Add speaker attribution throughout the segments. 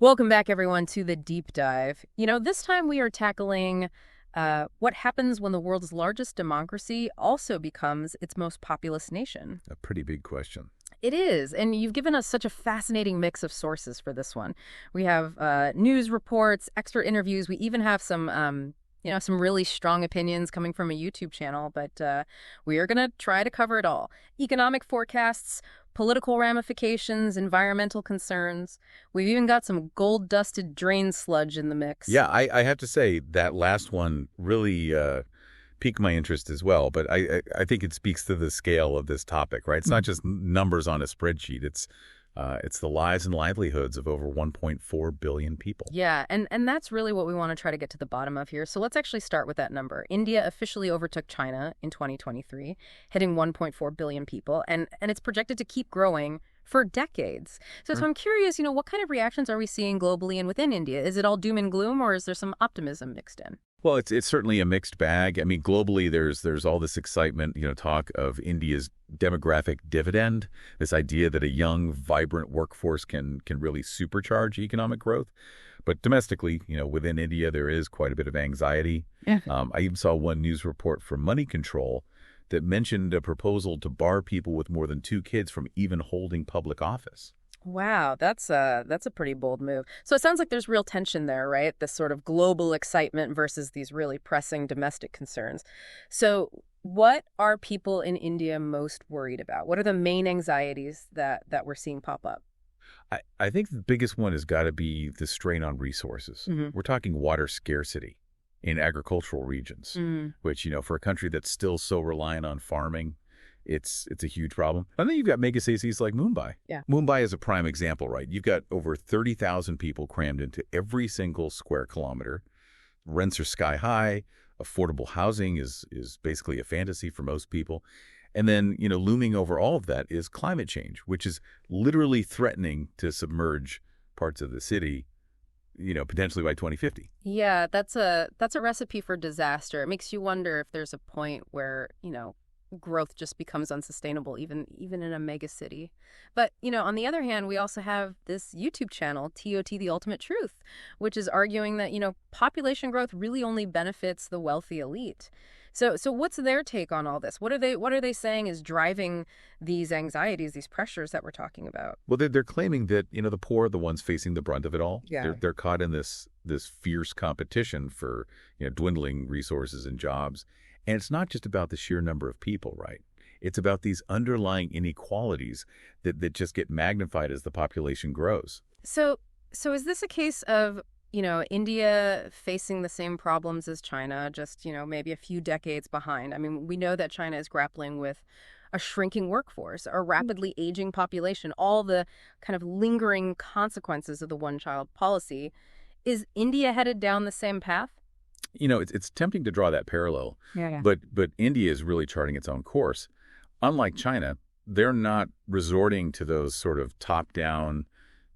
Speaker 1: Welcome back, everyone, to the deep dive. This time we are tackling what happens when the world's largest democracy also becomes its most populous nation.
Speaker 2: A pretty big question.
Speaker 1: It is, and you've given us such a fascinating mix of sources for this one. We have news reports, expert interviews. We even have some really strong opinions coming from a YouTube channel, but we are going to try to cover it all. Economic forecasts, political ramifications, environmental concerns. We've even got some gold-dusted drain sludge in the mix.
Speaker 2: Yeah, I have to say that last one really piqued my interest as well. But I think it speaks to the scale of this topic, right? It's not just numbers on a spreadsheet. It's the lives and livelihoods of over 1.4 billion people.
Speaker 1: Yeah, and that's really what we want to try to get to the bottom of here. So let's actually start with that number. India officially overtook China in 2023, hitting 1.4 billion people, and it's projected to keep growing for decades. So I'm curious, what kind of reactions are we seeing globally and within India? Is it all doom and gloom, or is there some optimism mixed in?
Speaker 2: Well, it's certainly a mixed bag. I mean, globally, there's all this excitement, talk of India's demographic dividend, this idea that a young, vibrant workforce can really supercharge economic growth. But domestically, within India, there is quite a bit of anxiety.
Speaker 1: Yeah.
Speaker 2: I even saw one news report from Money Control that mentioned a proposal to bar people with more than 2 kids from even holding public office.
Speaker 1: Wow, that's a pretty bold move. So it sounds like there's real tension there, right? This sort of global excitement versus these really pressing domestic concerns. So what are people in India most worried about? What are the main anxieties that we're seeing pop up?
Speaker 2: I think the biggest one has got to be the strain on resources. We're talking water scarcity in agricultural regions, which, for a country that's still so reliant on farming, it's a huge problem. And then you've got mega cities like Mumbai.
Speaker 1: Yeah.
Speaker 2: Mumbai is a prime example, right? You've got over 30,000 people crammed into every single square kilometer. Rents are sky high. Affordable housing is basically a fantasy for most people. And then, looming over all of that is climate change, which is literally threatening to submerge parts of the city, potentially by 2050.
Speaker 1: Yeah, that's a recipe for disaster. It makes you wonder if there's a point where, growth just becomes unsustainable, even in a mega city. But, on the other hand, we also have this YouTube channel, TOT The Ultimate Truth, which is arguing that, population growth really only benefits the wealthy elite. So what's their take on all this? What are they saying is driving these anxieties, these pressures that we're talking about?
Speaker 2: Well, they're claiming that, the poor are the ones facing the brunt of it all.
Speaker 1: Yeah.
Speaker 2: They're caught in this fierce competition for, dwindling resources and jobs. And it's not just about the sheer number of people, right? It's about these underlying inequalities that just get magnified as the population grows.
Speaker 1: So is this a case of, India facing the same problems as China, just, maybe a few decades behind? I mean, we know that China is grappling with a shrinking workforce, a rapidly aging population, all the kind of lingering consequences of the one-child policy. Is India headed down the same path?
Speaker 2: It's tempting to draw that parallel,
Speaker 1: Yeah.
Speaker 2: but India is really charting its own course. Unlike China, they're not resorting to those sort of top-down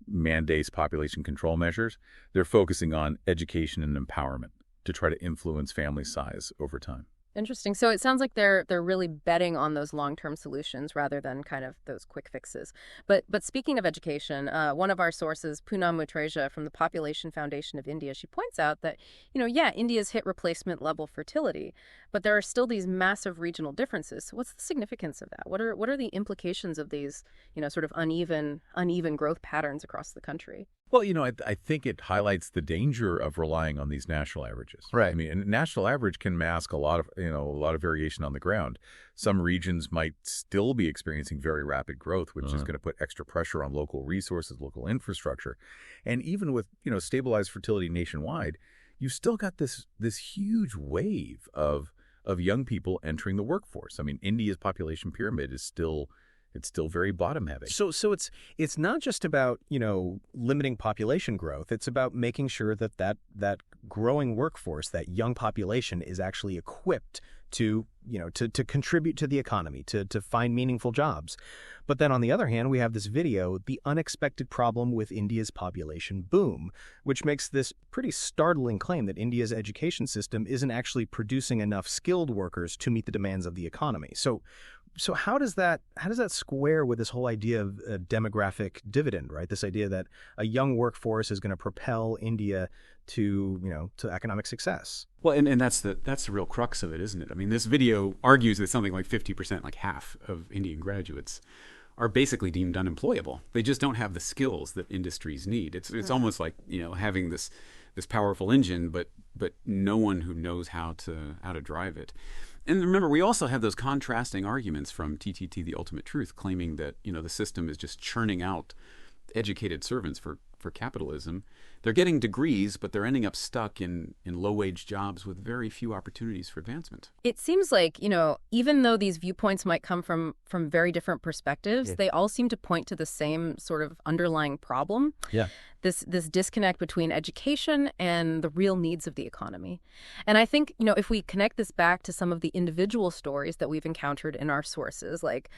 Speaker 2: mandates, population control measures. They're focusing on education and empowerment to try to influence family size over time.
Speaker 1: Interesting. So it sounds like they're really betting on those long-term solutions rather than kind of those quick fixes. But speaking of education, one of our sources, Poonam Mutreja from the Population Foundation of India, she points out that, India's hit replacement level fertility, but there are still these massive regional differences. So what's the significance of that? What are the implications of these, sort of uneven growth patterns across the country?
Speaker 2: Well, I think it highlights the danger of relying on these national averages.
Speaker 1: Right.
Speaker 2: I mean, a national average can mask a lot of variation on the ground. Some regions might still be experiencing very rapid growth, which is going to put extra pressure on local resources, local infrastructure. And even with, stabilized fertility nationwide, you've still got this huge wave of young people entering the workforce. I mean, India's population pyramid is still very bottom heavy.
Speaker 3: So it's not just about, limiting population growth. It's about making sure that growing workforce, that young population is actually equipped to contribute to the economy, to find meaningful jobs. But then on the other hand, we have this video, The Unexpected Problem with India's Population Boom, which makes this pretty startling claim that India's education system isn't actually producing enough skilled workers to meet the demands of the economy. So So how does that square with this whole idea of a demographic dividend, right? This idea that a young workforce is going to propel India to economic success.
Speaker 4: Well, and that's the real crux of it, isn't it? I mean, this video argues that something like 50%, like half of Indian graduates, are basically deemed unemployable. They just don't have the skills that industries need. It's almost like, having this powerful engine, but no one who knows how to drive it. And remember, we also have those contrasting arguments from TTT, The Ultimate Truth, claiming that the system is just churning out educated servants for capitalism. They're getting degrees, but they're ending up stuck in low-wage jobs with very few opportunities for advancement.
Speaker 1: It seems like, even though these viewpoints might come from very different perspectives, they all seem to point to the same sort of underlying problem.
Speaker 3: Yeah.
Speaker 1: This disconnect between education and the real needs of the economy. And I think, if we connect this back to some of the individual stories that we've encountered in our sources, like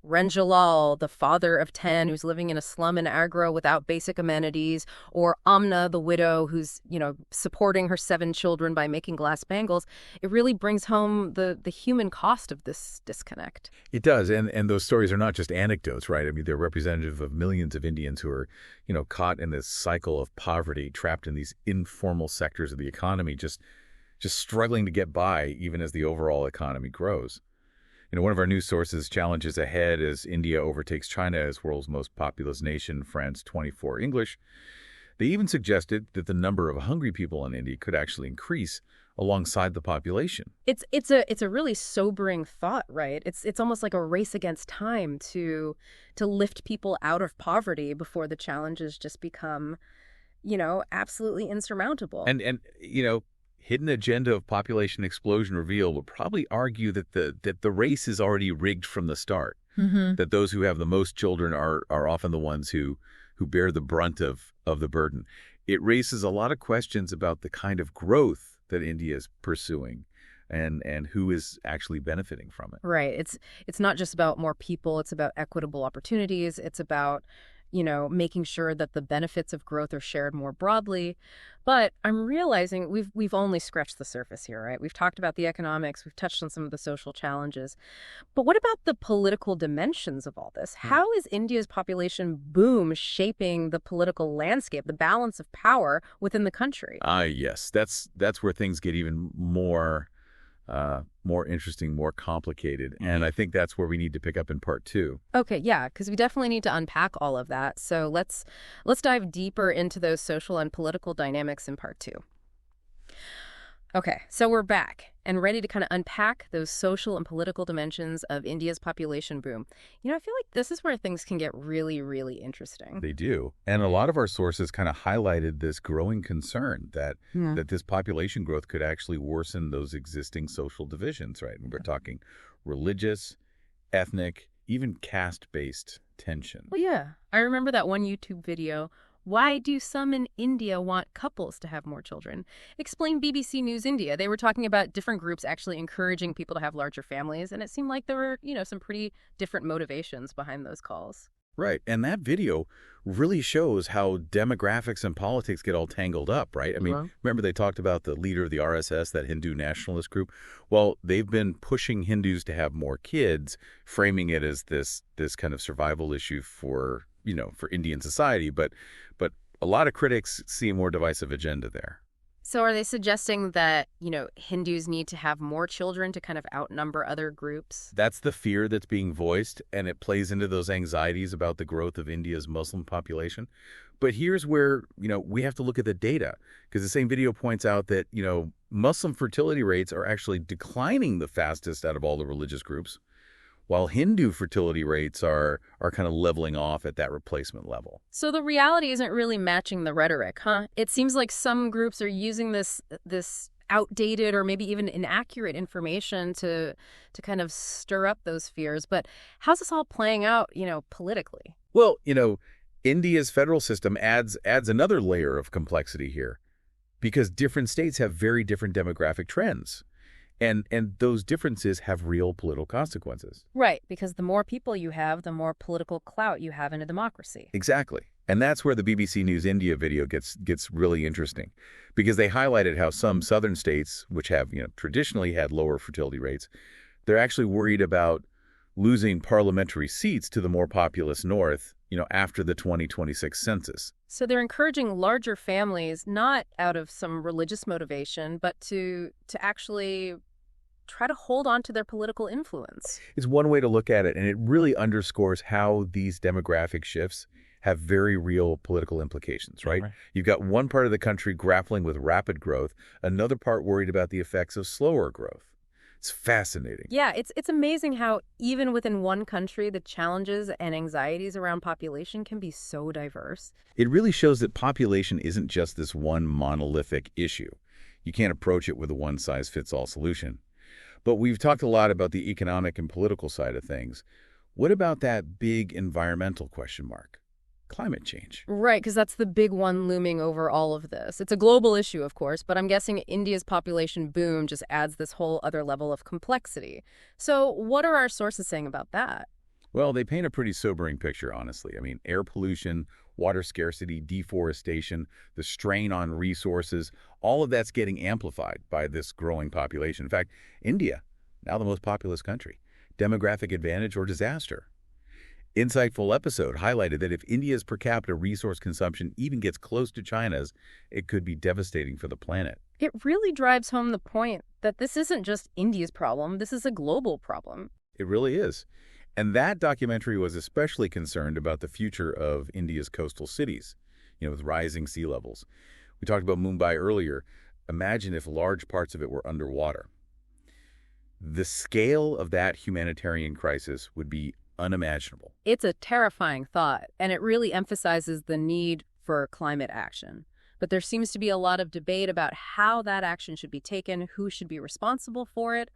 Speaker 1: Renjalal, the father of 10 who's living in a slum in Agra without basic amenities, or Amna, the widow who's, supporting her 7 children by making glass bangles, it really brings home the human cost of this disconnect.
Speaker 2: It does. And those stories are not just anecdotes, right? I mean, they're representative of millions of Indians who are, caught in this cycle of poverty, trapped in these informal sectors of the economy, just struggling to get by even as the overall economy grows. One of our news sources challenges ahead as India overtakes China as world's most populous nation, France 24 English. They even suggested that the number of hungry people in India could actually increase alongside the population.
Speaker 1: It's a really sobering thought, right? It's almost like a race against time to lift people out of poverty before the challenges just become, absolutely insurmountable.
Speaker 2: And hidden agenda of population explosion reveal would probably argue that the race is already rigged from the start.
Speaker 1: Mm-hmm.
Speaker 2: That those who have the most children are often the ones who bear the brunt of the burden. It raises a lot of questions about the kind of growth that India is pursuing and who is actually benefiting from it.
Speaker 1: Right. It's not just about more people. It's about equitable opportunities. It's about, making sure that the benefits of growth are shared more broadly. But I'm realizing we've only scratched the surface here, right? We've talked about the economics. We've touched on some of the social challenges. But what about the political dimensions of all this? How is India's population boom shaping the political landscape, the balance of power within the country?
Speaker 2: Yes. That's where things get even more interesting, more complicated. And I think that's where we need to pick up in part 2.
Speaker 1: Okay, yeah, because we definitely need to unpack all of that. So let's dive deeper into those social and political dynamics in part 2. Okay, so we're back and ready to kind of unpack those social and political dimensions of India's population boom. I feel like this is where things can get really, really interesting.
Speaker 2: They do. And a lot of our sources kind of highlighted this growing concern that this population growth could actually worsen those existing social divisions, right? And we're talking religious, ethnic, even caste-based tension.
Speaker 1: Well, yeah. I remember that one YouTube video, "Why do some in India want couples to have more children?" Explain BBC News India. They were talking about different groups actually encouraging people to have larger families, and it seemed like there were, some pretty different motivations behind those calls.
Speaker 2: Right. And that video really shows how demographics and politics get all tangled up, right? I mean, remember they talked about the leader of the RSS, that Hindu nationalist group? Well, they've been pushing Hindus to have more kids, framing it as this kind of survival issue for Indian society, but a lot of critics see a more divisive agenda there.
Speaker 1: So are they suggesting that, Hindus need to have more children to kind of outnumber other groups?
Speaker 2: That's the fear that's being voiced, and it plays into those anxieties about the growth of India's Muslim population. But here's where, we have to look at the data, because the same video points out that, Muslim fertility rates are actually declining the fastest out of all the religious groups, while Hindu fertility rates are kind of leveling off at that replacement level.
Speaker 1: So the reality isn't really matching the rhetoric, huh? It seems like some groups are using this outdated or maybe even inaccurate information to kind of stir up those fears. But how's this all playing out, politically?
Speaker 2: Well, India's federal system adds another layer of complexity here, because different states have very different demographic trends. And those differences have real political consequences.
Speaker 1: Right, because the more people you have, the more political clout you have in a democracy.
Speaker 2: Exactly. And that's where the BBC News India video gets really interesting, because they highlighted how some southern states, which have traditionally had lower fertility rates, they're actually worried about losing parliamentary seats to the more populous North, after the 2026 census.
Speaker 1: So they're encouraging larger families, not out of some religious motivation, but to actually try to hold on to their political influence.
Speaker 2: It's one way to look at it, and it really underscores how these demographic shifts have very real political implications, right? You've got one part of the country grappling with rapid growth, another part worried about the effects of slower growth. It's fascinating.
Speaker 1: Yeah, it's amazing how even within one country, the challenges and anxieties around population can be so diverse.
Speaker 2: It really shows that population isn't just this one monolithic issue. You can't approach it with a one-size-fits-all solution. But we've talked a lot about the economic and political side of things. What about that big environmental question mark? Climate change.
Speaker 1: Right, because that's the big one looming over all of this. It's a global issue, of course, but I'm guessing India's population boom just adds this whole other level of complexity. So what are our sources saying about that?
Speaker 2: Well, they paint a pretty sobering picture, honestly. I mean, air pollution, water scarcity, deforestation, the strain on resources, all of that's getting amplified by this growing population. In fact, India, now the most populous country, demographic advantage or disaster. Insightful episode highlighted that if India's per capita resource consumption even gets close to China's, it could be devastating for the planet.
Speaker 1: It really drives home the point that this isn't just India's problem, this is a global problem.
Speaker 2: It really is. And that documentary was especially concerned about the future of India's coastal cities, with rising sea levels. We talked about Mumbai earlier. Imagine if large parts of it were underwater. The scale of that humanitarian crisis would be unimaginable.
Speaker 1: It's a terrifying thought, and it really emphasizes the need for climate action. But there seems to be a lot of debate about how that action should be taken, who should be responsible for it.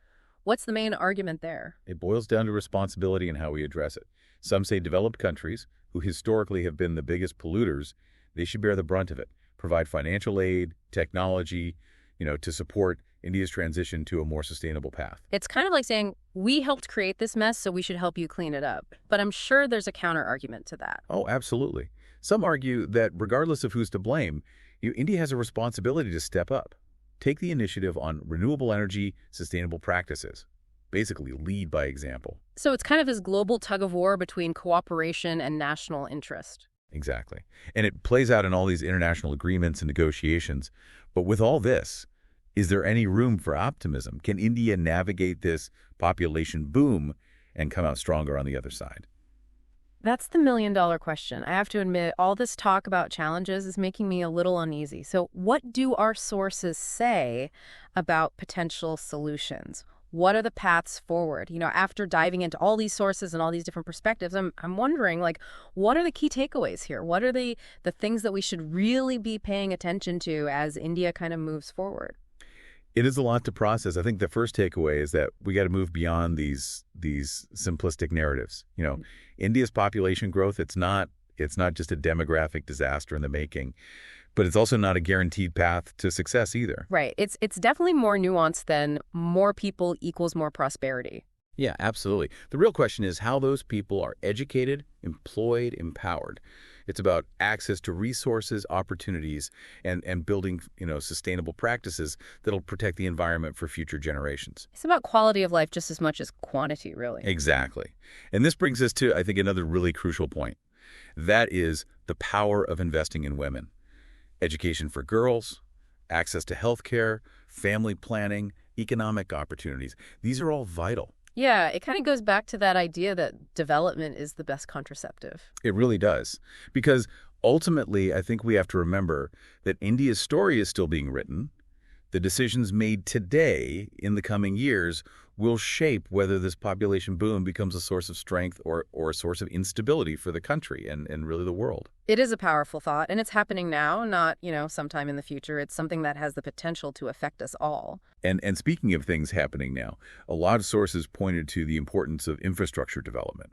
Speaker 1: What's the main argument there?
Speaker 2: It boils down to responsibility and how we address it. Some say developed countries, who historically have been the biggest polluters, they should bear the brunt of it, provide financial aid, technology, to support India's transition to a more sustainable path.
Speaker 1: It's kind of like saying, we helped create this mess, so we should help you clean it up. But I'm sure there's a counter-argument to that.
Speaker 2: Oh, absolutely. Some argue that regardless of who's to blame, India has a responsibility to step up, take the initiative on renewable energy, sustainable practices, basically lead by example.
Speaker 1: So it's kind of this global tug-of-war between cooperation and national interest.
Speaker 2: Exactly. And it plays out in all these international agreements and negotiations. But with all this, is there any room for optimism? Can India navigate this population boom and come out stronger on the other side?
Speaker 1: That's the million-dollar question. I have to admit, all this talk about challenges is making me a little uneasy. So what do our sources say about potential solutions? What are the paths forward? After diving into all these sources and all these different perspectives, I'm wondering, what are the key takeaways here? What are the things that we should really be paying attention to as India kind of moves forward?
Speaker 2: It is a lot to process. I think the first takeaway is that we got to move beyond these simplistic narratives. India's population growth, it's not just a demographic disaster in the making, but it's also not a guaranteed path to success either.
Speaker 1: Right. It's definitely more nuanced than more people equals more prosperity.
Speaker 2: Yeah, absolutely. The real question is how those people are educated, employed, empowered. It's about access to resources, opportunities, and building, sustainable practices that'll protect the environment for future generations.
Speaker 1: It's about quality of life just as much as quantity, really.
Speaker 2: Exactly. And this brings us to, I think, another really crucial point. That is the power of investing in women. Education for girls, access to health care, family planning, economic opportunities. These are all vital.
Speaker 1: Yeah, it kind of goes back to that idea that development is the best contraceptive.
Speaker 2: It really does. Because ultimately, I think we have to remember that India's story is still being written. The decisions made today in the coming years will shape whether this population boom becomes a source of strength or a source of instability for the country and really the world.
Speaker 1: It is a powerful thought, and it's happening now, not, sometime in the future. It's something that has the potential to affect us all.
Speaker 2: And speaking of things happening now, a lot of sources pointed to the importance of infrastructure development.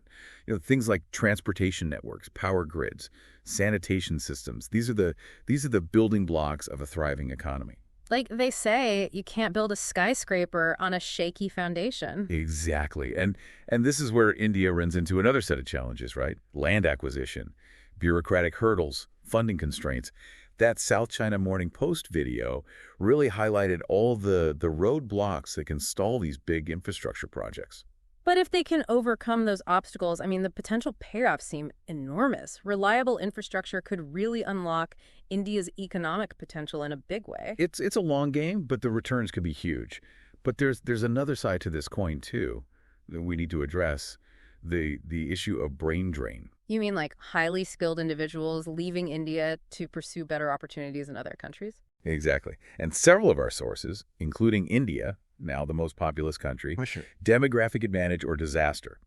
Speaker 2: Things like transportation networks, power grids, sanitation systems. These are the building blocks of a thriving economy.
Speaker 1: Like they say, you can't build a skyscraper on a shaky foundation.
Speaker 2: Exactly. And this is where India runs into another set of challenges, right? Land acquisition, bureaucratic hurdles, funding constraints. That South China Morning Post video really highlighted all the roadblocks that can stall these big infrastructure projects.
Speaker 1: But if they can overcome those obstacles, I mean, the potential payoffs seem enormous. Reliable infrastructure could really unlock India's economic potential in a big way.
Speaker 2: It's a long game, but the returns could be huge. But there's another side to this coin too that we need to address, the issue of brain drain.
Speaker 1: You mean like highly skilled individuals leaving India to pursue better opportunities in other countries?
Speaker 2: Exactly. And several of our sources, including India, now the most populous country,
Speaker 3: Oh, sure.
Speaker 2: demographic advantage or disaster,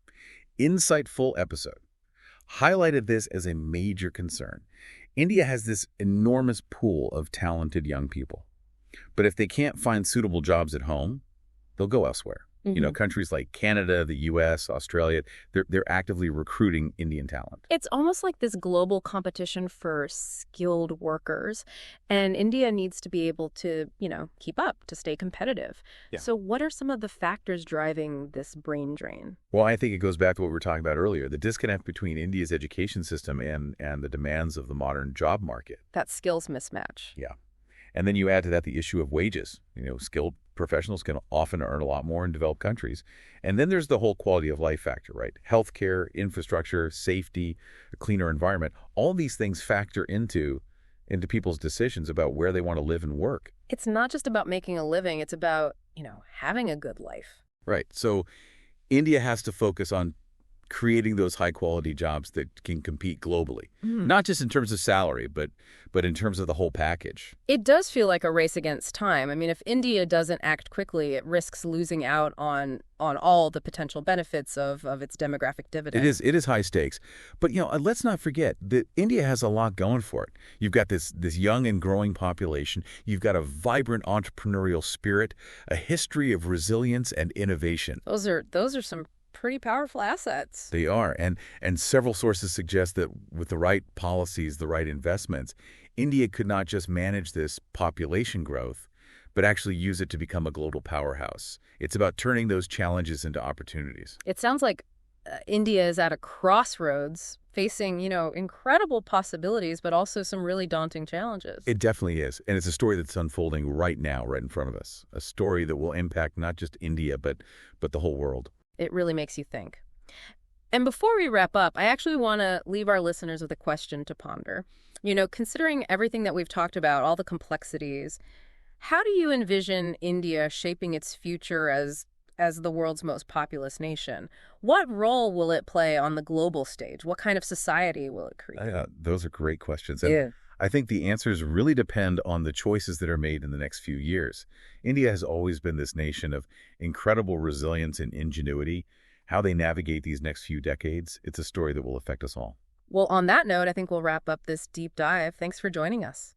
Speaker 2: insightful episode, highlighted this as a major concern. India has this enormous pool of talented young people. But if they can't find suitable jobs at home, they'll go elsewhere. Countries like Canada, the U.S., Australia, they're actively recruiting Indian talent.
Speaker 1: It's almost like this global competition for skilled workers, and India needs to be able to, keep up, to stay competitive.
Speaker 3: Yeah.
Speaker 1: So what are some of the factors driving this brain drain?
Speaker 2: Well, I think it goes back to what we were talking about earlier, the disconnect between India's education system and the demands of the modern job market.
Speaker 1: That skills mismatch.
Speaker 2: Yeah. And then you add to that the issue of wages. Skilled professionals can often earn a lot more in developed countries. And then there's the whole quality of life factor, right? Healthcare, infrastructure, safety, a cleaner environment. All these things factor into people's decisions about where they want to live and work.
Speaker 1: It's not just about making a living. It's about, having a good life.
Speaker 2: Right. So India has to focus on creating those high-quality jobs that can compete globally, not just in terms of salary, but in terms of the whole package.
Speaker 1: It does feel like a race against time. I mean, if India doesn't act quickly, it risks losing out on all the potential benefits of its demographic dividend.
Speaker 2: It is high stakes. But, let's not forget that India has a lot going for it. You've got this young and growing population. You've got a vibrant entrepreneurial spirit, a history of resilience and innovation.
Speaker 1: Those are some pretty powerful assets.
Speaker 2: They are. And several sources suggest that with the right policies, the right investments, India could not just manage this population growth, but actually use it to become a global powerhouse. It's about turning those challenges into opportunities.
Speaker 1: It sounds like India is at a crossroads, facing, incredible possibilities, but also some really daunting challenges.
Speaker 2: It definitely is. And it's a story that's unfolding right now, right in front of us. A story that will impact not just India, but the whole world.
Speaker 1: It really makes you think. And before we wrap up, I actually want to leave our listeners with a question to ponder. Considering everything that we've talked about, all the complexities, how do you envision India shaping its future as the world's most populous nation? What role will it play on the global stage? What kind of society will it create?
Speaker 2: Those are great questions. And I think the answers really depend on the choices that are made in the next few years. India has always been this nation of incredible resilience and ingenuity. How they navigate these next few decades, it's a story that will affect us all.
Speaker 1: Well, on that note, I think we'll wrap up this deep dive. Thanks for joining us.